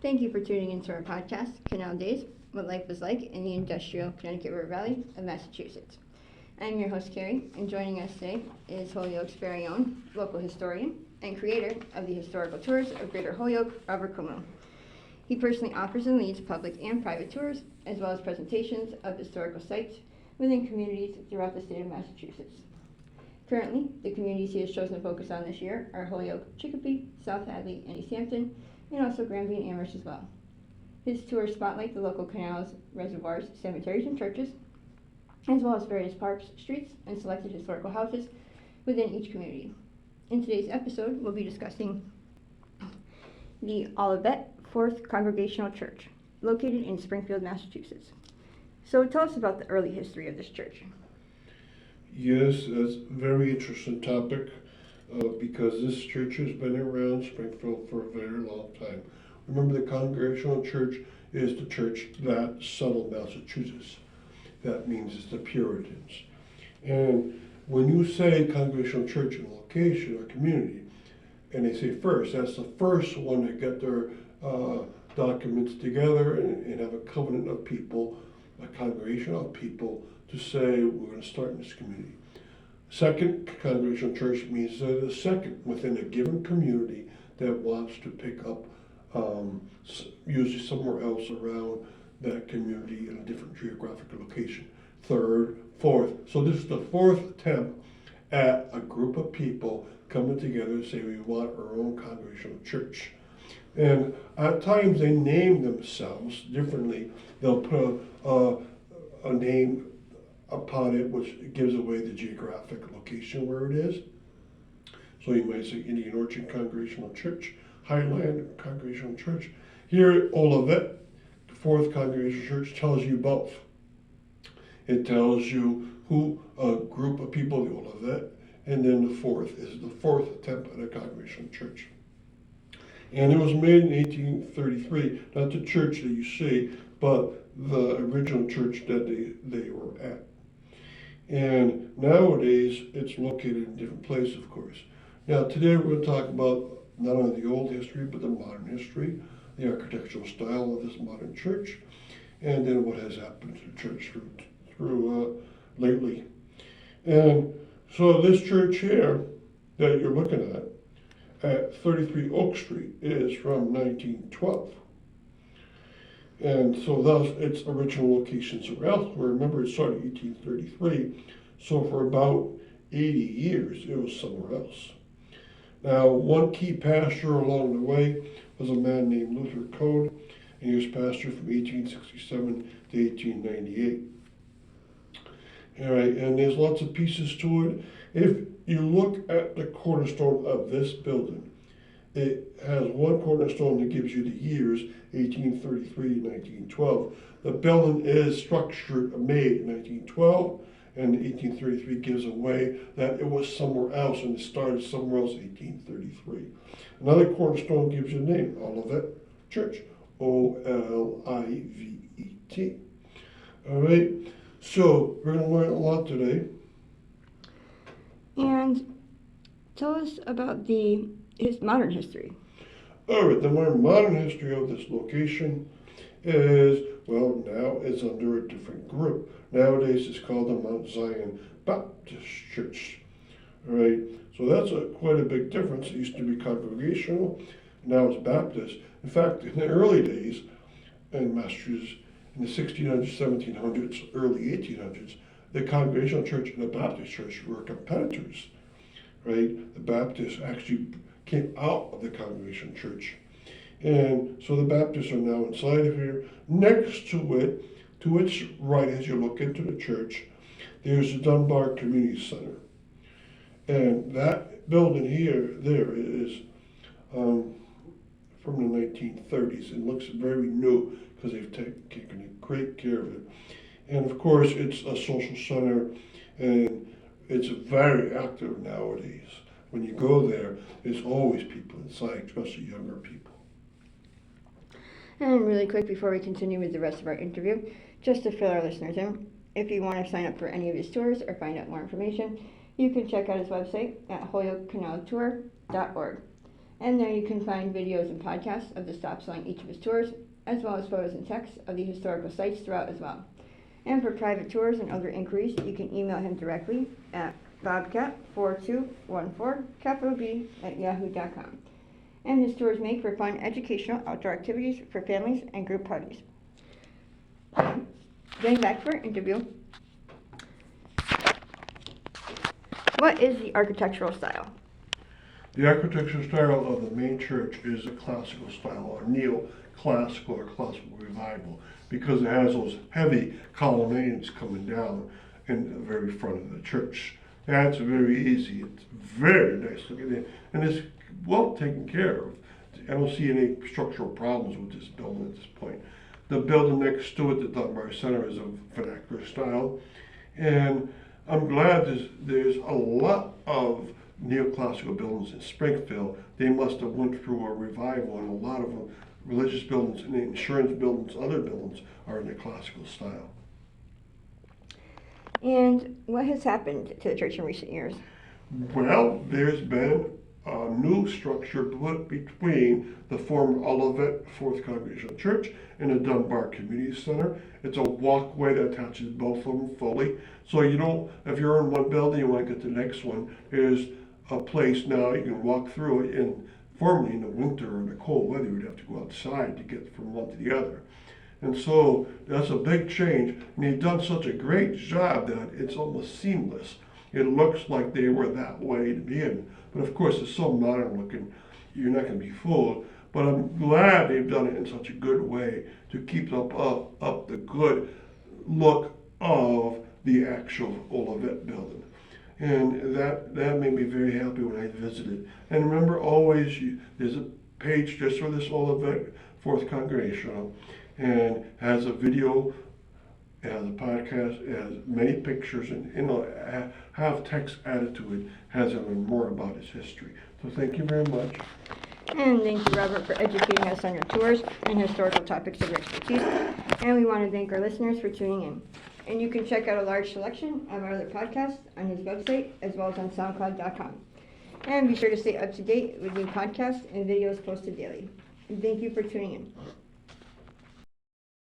Thank you for tuning into our podcast, Canal Days, What Life is Like in the Industrial Connecticut River Valley of Massachusetts. I'm your host, Carrie, and joining us today is Holyoke's very own local historian and creator of the historical tours of Greater Holyoke, Robert Como. He personally offers and leads public and private tours, as well as presentations of historical sites within communities throughout the state of Massachusetts. Currently, the communities he has chosen to focus on this year are Holyoke, Chicopee, South Hadley, and East Hampton, and also Granby and Amherst as well. His tours spotlight the local canals, reservoirs, cemeteries, and churches, as well as various parks, streets, and selected historical houses within each community. In today's episode, we'll be discussing the Olivet 4th Congregational Church, located in Springfield, Massachusetts. So tell us about the early history of this church. Yes, that's a very interesting topic because this church has been around Springfield for a very long time. Remember, the Congregational Church is the church that settled Massachusetts. That means it's the Puritans. And when you say Congregational Church in location or community, and they say first, that's the first one to get their documents together and have a covenant of people, a congregation of people to say we're going to start in this community. Second, Congregational Church means they're the second within a given community that wants to pick up usually somewhere else around that community in a different geographical location. Third, fourth. So this is the fourth attempt at a group of people coming together and say we want our own Congregational Church. And at times they name themselves differently. They'll put a name upon it which gives away the geographic location where it is. So you might say Indian Orchard Congregational Church, Highland Congregational Church. Here at Olivet, the 4th Congregational Church tells you both. It tells you who a group of people, the Olivet, and then the 4th is the 4th attempt at a Congregational Church. And it was made in 1833, not the church that you see, but the original church that they were at. And nowadays, it's located in different places, of course. Now, today we're going to talk about not only the old history, but the modern history, the architectural style of this modern church, and then what has happened to the church through lately. And so this church here that you're looking at 33 Oak Street, is from 1912. And so thus its original locations are elsewhere. Remember, it started in 1833, so for about 80 years it was somewhere else. Now, one key pastor along the way was a man named Luther Code, and he was pastor from 1867 to 1898. All right, and there's lots of pieces to it. If you look at the cornerstone of this building, it has one cornerstone that gives you the years, 1833 and 1912. The building is structured, made in 1912, and 1833 gives away that it was somewhere else and it started somewhere else in 1833. Another cornerstone gives you the name, Olivet Church, O-L-I-V-E-T. All right, so we're going to learn a lot today. And tell us about his modern history. All right, the more modern history of this location is, well, now it's under a different group. Nowadays it's called the Mount Zion Baptist Church. All right, so that's quite a big difference. It used to be Congregational, now it's Baptist. In fact, in the early days in Massachusetts, in the 1600s, 1700s, early 1800s, the Congregational Church and the Baptist Church were competitors. Right, the Baptists actually came out of the Congregational Church. And so the Baptists are now inside of here. Next to it, to its right as you look into the church, there's the Dunbar Community Center. And that building there is from the 1930s. It looks very new because they've taken great care of it. And of course, it's a social center, and it's very active nowadays. When you go there, there's always people inside, especially younger people. And really quick before we continue with the rest of our interview, just to fill our listeners in, if you want to sign up for any of his tours or find out more information, you can check out his website at holyokecanaltour.org. And there you can find videos and podcasts of the stops along each of his tours, as well as photos and text of the historical sites throughout as well. And for private tours and other inquiries, you can email him directly at bobcat4214, and his tours make for fun educational outdoor activities for families and group parties. Getting back to our interview, what is the architectural style? The architectural style of the main church is a classical style, or neoclassical or classical revival, because it has those heavy colonnades coming down in the very front of the church. That's very easy. It's very nice looking, and it's well taken care of. I don't see any structural problems with this building at this point. The building next to it, the Dunbar Center, is of vernacular style, and I'm glad there's a lot of neoclassical buildings in Springfield. They must have went through a revival, and a lot of them, religious buildings and insurance buildings, other buildings, are in the classical style. And what has happened to the church in recent years? Well, there's been a new structure put between the former Olivet Fourth Congregational Church and the Dunbar Community Center. It's a walkway that attaches both of them fully. So you don't, if you're in one building, you want to get to the next one, there's a place now you can walk through it. And formerly in the winter or the cold weather, you'd have to go outside to get from one to the other. And so that's a big change. And they've done such a great job that it's almost seamless. It looks like they were that way to begin. But of course, it's so modern looking, you're not going to be fooled. But I'm glad they've done it in such a good way to keep up the good look of the actual Olivet building. And that made me very happy when I visited. And remember, always, there's a page just for this Olivet Fourth Congregational, and has a video, it has a podcast, it has many pictures, and have text added to it, has even more about its history. So thank you very much. And thank you, Robert, for educating us on your tours and historical topics of your expertise. And we want to thank our listeners for tuning in. And you can check out a large selection of our other podcasts on his website, as well as on SoundCloud.com. And be sure to stay up to date with new podcasts and videos posted daily. And thank you for tuning in.